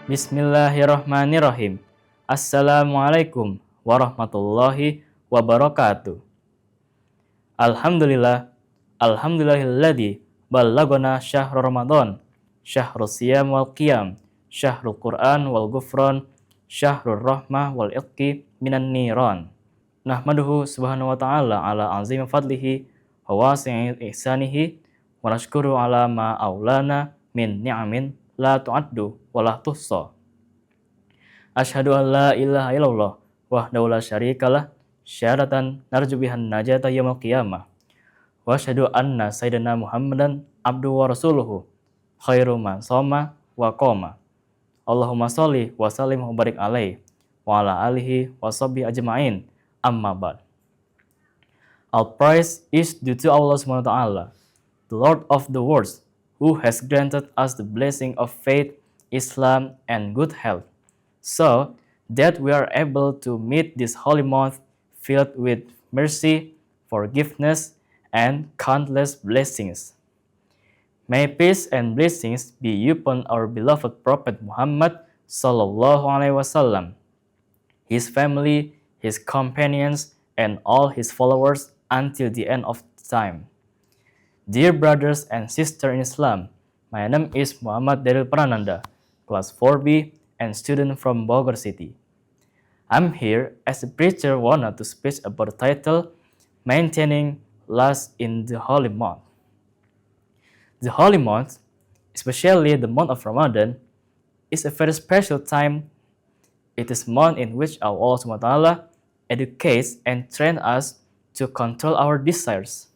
Bismillahirrahmanirrahim. Assalamualaikum warahmatullahi wabarakatuh. Alhamdulillah, alhamdulillahilladzi ballagana syahrul Ramadan, syahrul siyam wal qiyam, syahrul Qur'an wal ghufran, syahrul rahmah wal iqi minan niran. Nahmaduhu subhanahu wa ta'ala ala azim fadlihi wa wasi'i ihsanihi wa nashkuru ala ma aulana min ni'amin la tu'addu wa la tuhsa. Asyhadu an la ilaha illallah wahdahu la syarikalah syahadatan narju bihan najata yaumil qiyamah. Wa asyhadu anna sayyidina Muhammadan abduhu wa rasuluhu khairu man shoma wa qoma. Allahumma sholli wa sallim wa barik alaihi wa ala alihi wa sahbihi ajma'in. Amma ba'd. All praise is due to Allah Subhanahu wa ta'ala, the Lord of the worlds, who has granted us the blessing of faith, Islam, and good health, so that we are able to meet this holy month filled with mercy, forgiveness, and countless blessings. May peace and blessings be upon our beloved Prophet Muhammad sallallahu alaihi wasallam, his family, his companions, and all his followers until the end of time. Dear brothers and sisters in Islam, my name is Muhammad Daryl Prananda, class 4B and student from Bogor City. I'm here as a preacher wanted to speak about the title, Maintaining Lust in the Holy Month. The Holy Month, especially the month of Ramadan, is a very special time. It is a month in which Allah Subhanahu wa ta'ala educates and trains us to control our desires.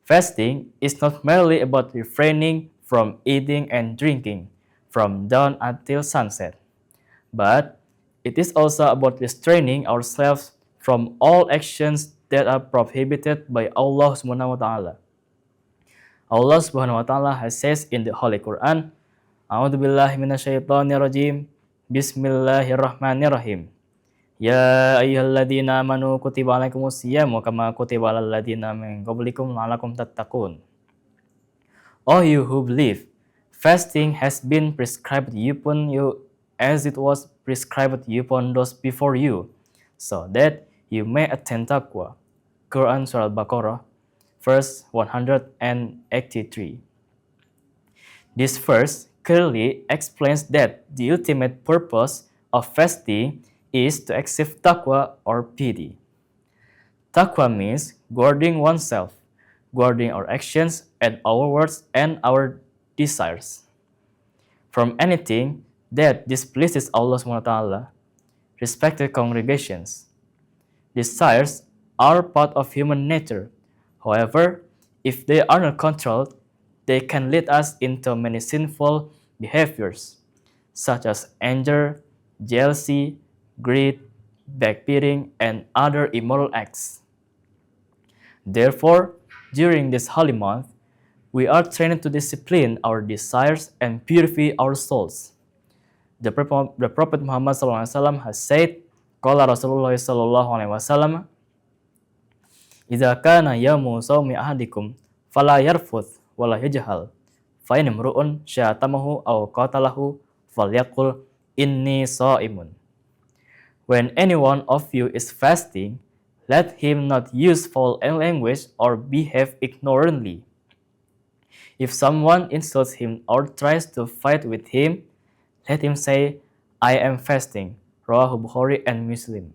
Fasting is not merely about refraining from eating and drinking from dawn until sunset, but it is also about restraining ourselves from all actions that are prohibited by Allah Subhanahu wa ta'ala. Allah Subhanahu wa ta'ala has says in the Holy Quran, A'udzu billahi minasyaitonir rajim. Bismillahirrahmanirrahim. Ya ayyuhalladzina amanu kutiba alaikumus syiyamu kama kutiba alal ladzina min qablikum la'allakum tattaqun. O you who believe, fasting has been prescribed upon you as it was prescribed upon those before you, so that you may attain taqwa. Quran Surah Al-Baqarah, verse 183. This verse clearly explains that the ultimate purpose of fasting is to achieve taqwa or piety. Taqwa means guarding oneself, guarding our actions and our words and our desires from anything that displeases Allah subhanahu wa ta'ala. Respected congregations, desires are part of human nature. However, if they are not controlled, they can lead us into many sinful behaviors, such as anger, jealousy, greed, backbiting, and other immoral acts. Therefore, during this holy month, we are trained to discipline our desires and purify our souls. The Prophet Muhammad SAW has said, Qala Rasulullah SAW, Idza kana yaumu shaumi ahadikum fala yarfuth wala yajhal fa in imru'un syatamahu aw qatalahu falyaqul inni shaimun. When any one of you is fasting, let him not use foul language or behave ignorantly. If someone insults him or tries to fight with him, let him say, I am fasting. Rawahu Bukhari and Muslim.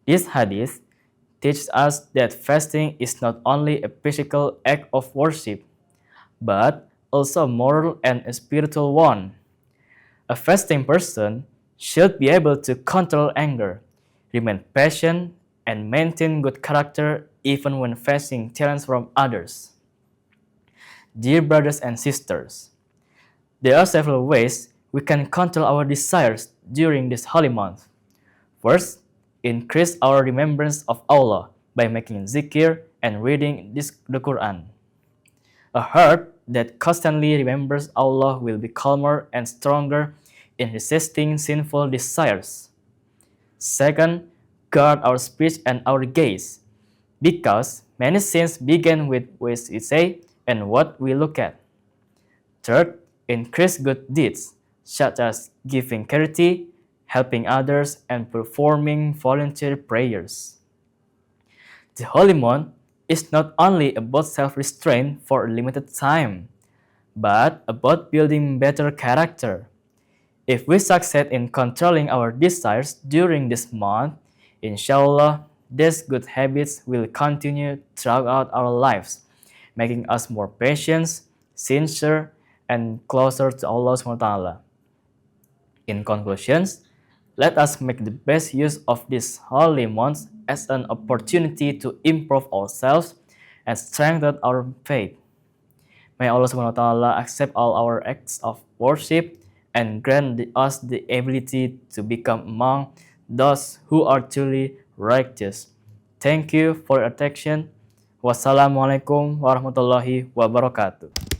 This hadith teaches us that fasting is not only a physical act of worship, but also a moral and a spiritual one. A fasting person should be able to control anger, remain patient, and maintain good character even when facing challenge from others. Dear brothers and sisters, there are several ways we can control our desires during this holy month. First, increase our remembrance of Allah by making zikr and reading the Quran. A heart that constantly remembers Allah will be calmer and stronger in resisting sinful desires. Second, guard our speech and our gaze, because many sins begin with what we say and what we look at. Third, increase good deeds, such as giving charity, helping others, and performing volunteer prayers. The Holy Month is not only about self-restraint for a limited time, but about building better character. If we succeed in controlling our desires during this month, inshallah, these good habits will continue throughout our lives, making us more patient, sincere, and closer to Allah SWT. In conclusions, let us make the best use of this holy month as an opportunity to improve ourselves and strengthen our faith. May Allah SWT accept all our acts of worship and grant us the ability to become among those who are truly righteous. Thank you for your attention. Wassalamualaikum warahmatullahi wabarakatuh.